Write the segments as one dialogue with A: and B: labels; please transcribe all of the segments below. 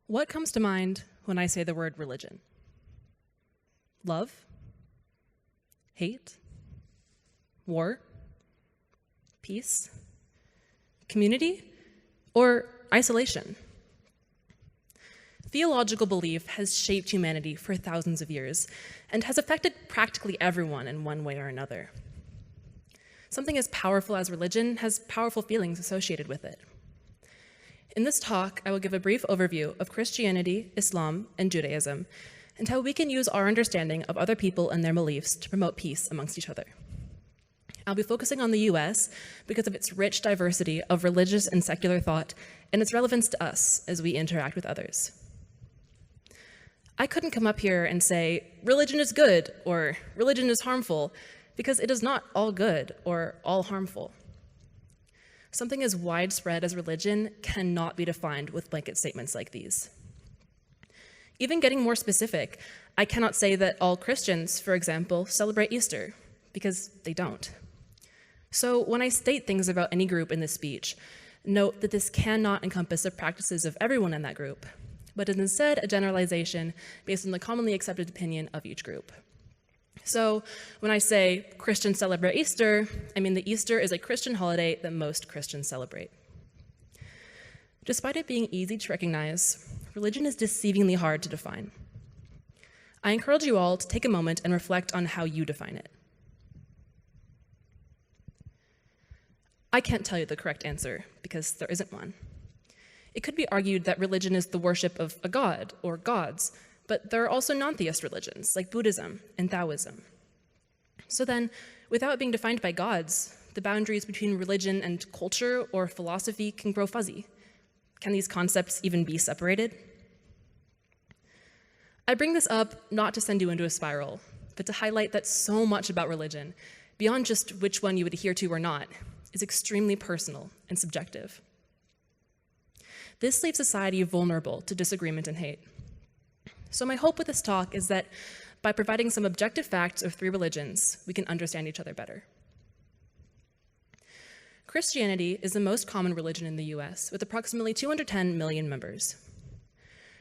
A: What comes to mind when I say the word religion? Love? Hate? War? Peace? Community? Or isolation? Theological belief has shaped humanity for thousands of years and has affected practically everyone in one way or another. Something as powerful as religion has powerful feelings associated with it. In this talk, I will give a brief overview of Christianity, Islam, and Judaism, and how we can use our understanding of other people and their beliefs to promote peace amongst each other. I'll be focusing on the U.S. because of its rich diversity of religious and secular thought and its relevance to us as we interact with others. I couldn't come up here and say, religion is good or religion is harmful, because it is not all good or all harmful. Something as widespread as religion cannot be defined with blanket statements like these. Even getting more specific, I cannot say that all Christians, for example, celebrate Easter, because they don't. So when I state things about any group in this speech, note that this cannot encompass the practices of everyone in that group, but is instead a generalization based on the commonly accepted opinion of each group. So when I say Christians celebrate Easter, I mean that Easter is a Christian holiday that most Christians celebrate. Despite it being easy to recognize, religion is deceivingly hard to define. I encourage you all to take a moment and reflect on how you define it. I can't tell you the correct answer because there isn't one. It could be argued that religion is the worship of a god or gods, but there are also non-theist religions like Buddhism and Taoism. So then, without it being defined by gods, the boundaries between religion and culture or philosophy can grow fuzzy. Can these concepts even be separated? I bring this up not to send you into a spiral, but to highlight that so much about religion, beyond just which one you adhere to or not, is extremely personal and subjective. This leaves society vulnerable to disagreement and hate. So my hope with this talk is that by providing some objective facts of three religions, we can understand each other better. Christianity is the most common religion in the US, with approximately 210 million members.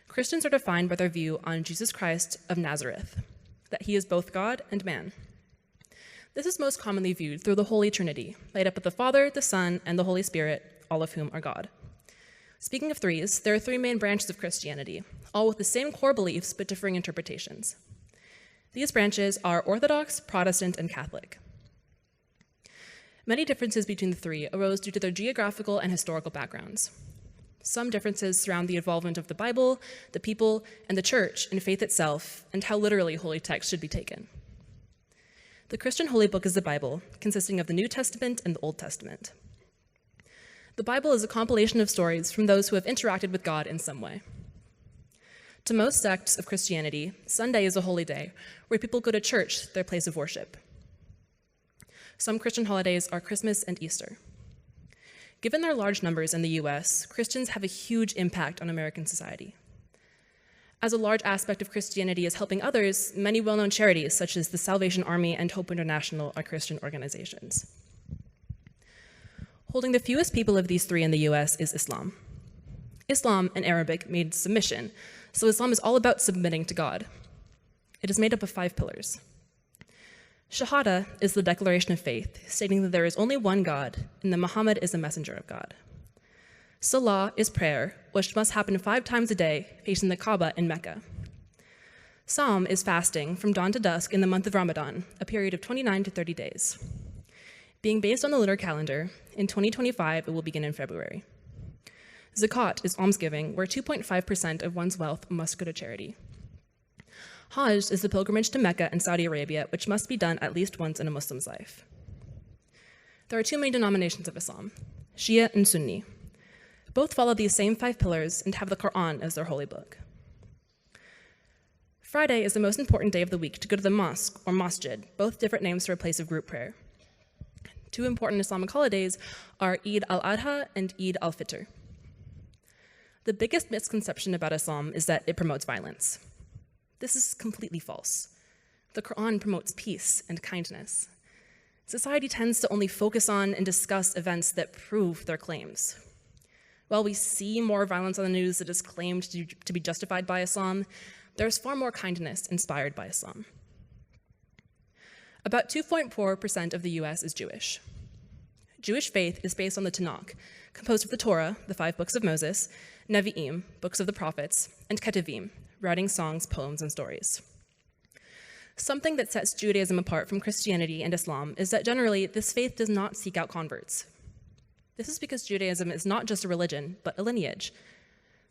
A: Christians are defined by their view on Jesus Christ of Nazareth, that he is both God and man. This is most commonly viewed through the Holy Trinity, made up of the Father, the Son, and the Holy Spirit, all of whom are God. Speaking of threes, there are three main branches of Christianity, all with the same core beliefs but differing interpretations. These branches are Orthodox, Protestant, and Catholic. Many differences between the three arose due to their geographical and historical backgrounds. Some differences surround the involvement of the Bible, the people, and the church in faith itself, and how literally holy text should be taken. The Christian holy book is the Bible, consisting of the New Testament and the Old Testament. The Bible is a compilation of stories from those who have interacted with God in some way. To most sects of Christianity, Sunday is a holy day where people go to church, their place of worship. Some Christian holidays are Christmas and Easter. Given their large numbers in the US, Christians have a huge impact on American society. As a large aspect of Christianity is helping others, many well-known charities such as the Salvation Army and Hope International are Christian organizations. Holding the fewest people of these three in the US is Islam. Islam in Arabic means submission, so Islam is all about submitting to God. It is made up of 5 pillars. Shahada is the declaration of faith, stating that there is only one God and that Muhammad is the messenger of God. Salah is prayer, which must happen 5 times a day, facing the Kaaba in Mecca. Sawm is fasting from dawn to dusk in the month of Ramadan, a period of 29 to 30 days. Being based on the lunar calendar, in 2025 it will begin in February. Zakat is almsgiving, where 2.5% of one's wealth must go to charity. Hajj is the pilgrimage to Mecca in Saudi Arabia, which must be done at least once in a Muslim's life. There are 2 main denominations of Islam, Shia and Sunni. Both follow these same 5 pillars and have the Quran as their holy book. Friday is the most important day of the week to go to the mosque or masjid, both different names for a place of group prayer. 2 important Islamic holidays are Eid al-Adha and Eid al-Fitr. The biggest misconception about Islam is that it promotes violence. This is completely false. The Quran promotes peace and kindness. Society tends to only focus on and discuss events that prove their claims. While we see more violence on the news that is claimed to be justified by Islam, there's far more kindness inspired by Islam. About 2.4% of the US is Jewish. Jewish faith is based on the Tanakh, composed of the Torah, the 5 books of Moses, Nevi'im, books of the prophets, and Ketuvim, writing songs, poems, and stories. Something that sets Judaism apart from Christianity and Islam is that generally this faith does not seek out converts. This is because Judaism is not just a religion, but a lineage.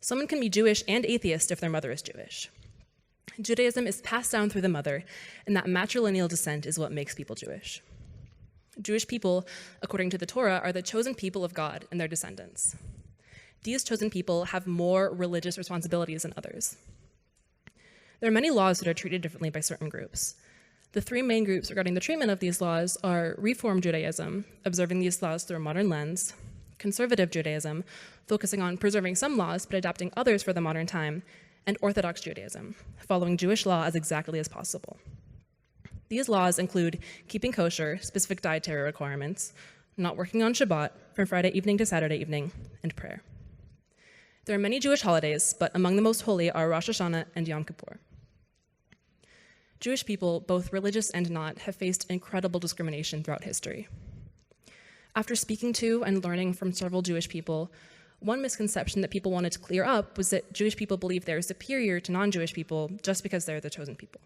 A: Someone can be Jewish and atheist if their mother is Jewish. Judaism is passed down through the mother, and that matrilineal descent is what makes people Jewish. Jewish people, according to the Torah, are the chosen people of God and their descendants. These chosen people have more religious responsibilities than others. There are many laws that are treated differently by certain groups. The 3 main groups regarding the treatment of these laws are Reform Judaism, observing these laws through a modern lens, Conservative Judaism, focusing on preserving some laws but adapting others for the modern time, and Orthodox Judaism, following Jewish law as exactly as possible. These laws include keeping kosher, specific dietary requirements, not working on Shabbat from Friday evening to Saturday evening, and prayer. There are many Jewish holidays, but among the most holy are Rosh Hashanah and Yom Kippur. Jewish people, both religious and not, have faced incredible discrimination throughout history. After speaking to and learning from several Jewish people, one misconception that people wanted to clear up was that Jewish people believe they're superior to non-Jewish people just because they're the chosen people.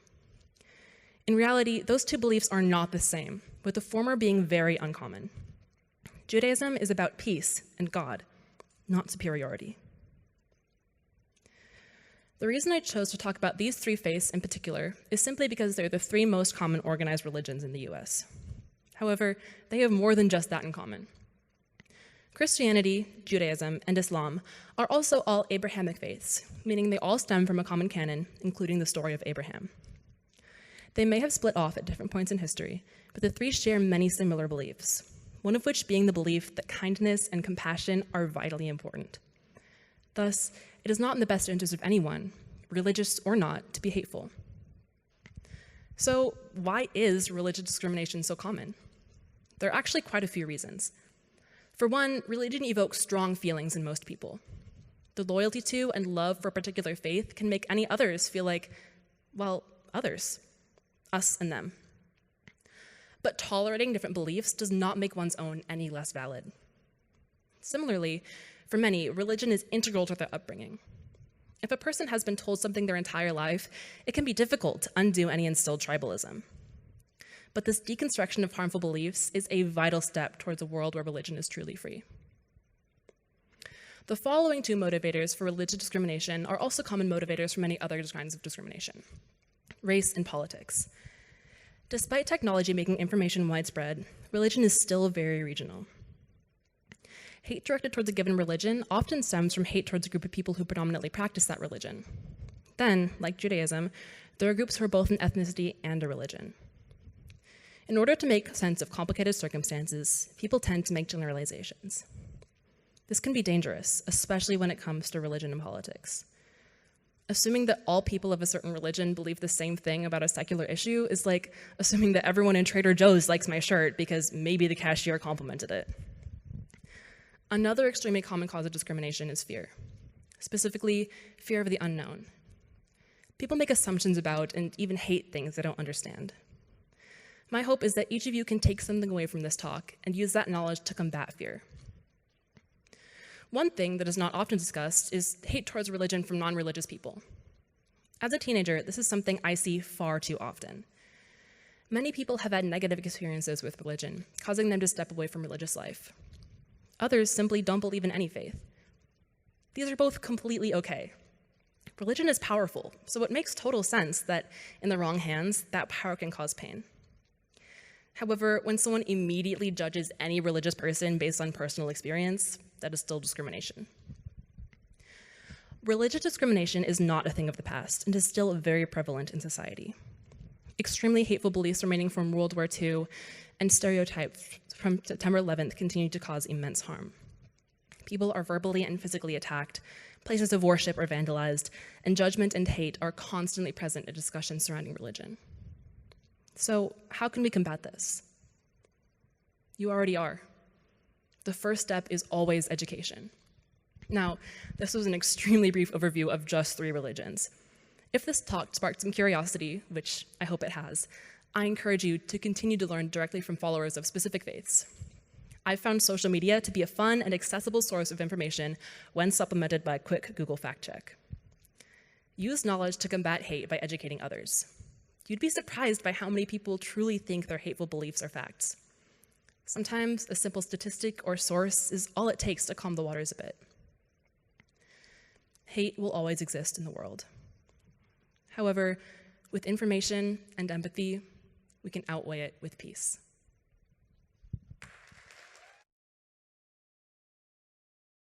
A: In reality, those 2 beliefs are not the same, with the former being very uncommon. Judaism is about peace and God, not superiority. The reason I chose to talk about these 3 faiths in particular is simply because they're the 3 most common organized religions in the US. However, they have more than just that in common. Christianity, Judaism, and Islam are also all Abrahamic faiths, meaning they all stem from a common canon, including the story of Abraham. They may have split off at different points in history, but the 3 share many similar beliefs, one of which being the belief that kindness and compassion are vitally important. Thus, it is not in the best interest of anyone, religious or not, to be hateful. So, why is religious discrimination so common? There are actually quite a few reasons. For one, religion evokes strong feelings in most people. The loyalty to and love for a particular faith can make any others feel like, well, others, us and them. But tolerating different beliefs does not make one's own any less valid. Similarly, for many, religion is integral to their upbringing. If a person has been told something their entire life, it can be difficult to undo any instilled tribalism. But this deconstruction of harmful beliefs is a vital step towards a world where religion is truly free. The following 2 motivators for religious discrimination are also common motivators for many other kinds of discrimination: race and politics. Despite technology making information widespread, religion is still very regional. Hate directed towards a given religion often stems from hate towards a group of people who predominantly practice that religion. Then, like Judaism, there are groups who are both an ethnicity and a religion. In order to make sense of complicated circumstances, people tend to make generalizations. This can be dangerous, especially when it comes to religion and politics. Assuming that all people of a certain religion believe the same thing about a secular issue is like assuming that everyone in Trader Joe's likes my shirt because maybe the cashier complimented it. Another extremely common cause of discrimination is fear, specifically fear of the unknown. People make assumptions about and even hate things they don't understand. My hope is that each of you can take something away from this talk and use that knowledge to combat fear. One thing that is not often discussed is hate towards religion from non-religious people. As a teenager, this is something I see far too often. Many people have had negative experiences with religion, causing them to step away from religious life. Others simply don't believe in any faith. These are both completely okay. Religion is powerful, so it makes total sense that in the wrong hands, that power can cause pain. However, when someone immediately judges any religious person based on personal experience, that is still discrimination. Religious discrimination is not a thing of the past and is still very prevalent in society. Extremely hateful beliefs remaining from World War II and stereotypes from September 11th continue to cause immense harm. People are verbally and physically attacked, places of worship are vandalized, and judgment and hate are constantly present in discussions surrounding religion. So, how can we combat this? You already are. The first step is always education. Now, this was an extremely brief overview of just 3 religions. If this talk sparked some curiosity, which I hope it has, I encourage you to continue to learn directly from followers of specific faiths. I've found social media to be a fun and accessible source of information when supplemented by a quick Google fact check. Use knowledge to combat hate by educating others. You'd be surprised by how many people truly think their hateful beliefs are facts. Sometimes a simple statistic or source is all it takes to calm the waters a bit. Hate will always exist in the world. However, with information and empathy, we can outweigh it with peace.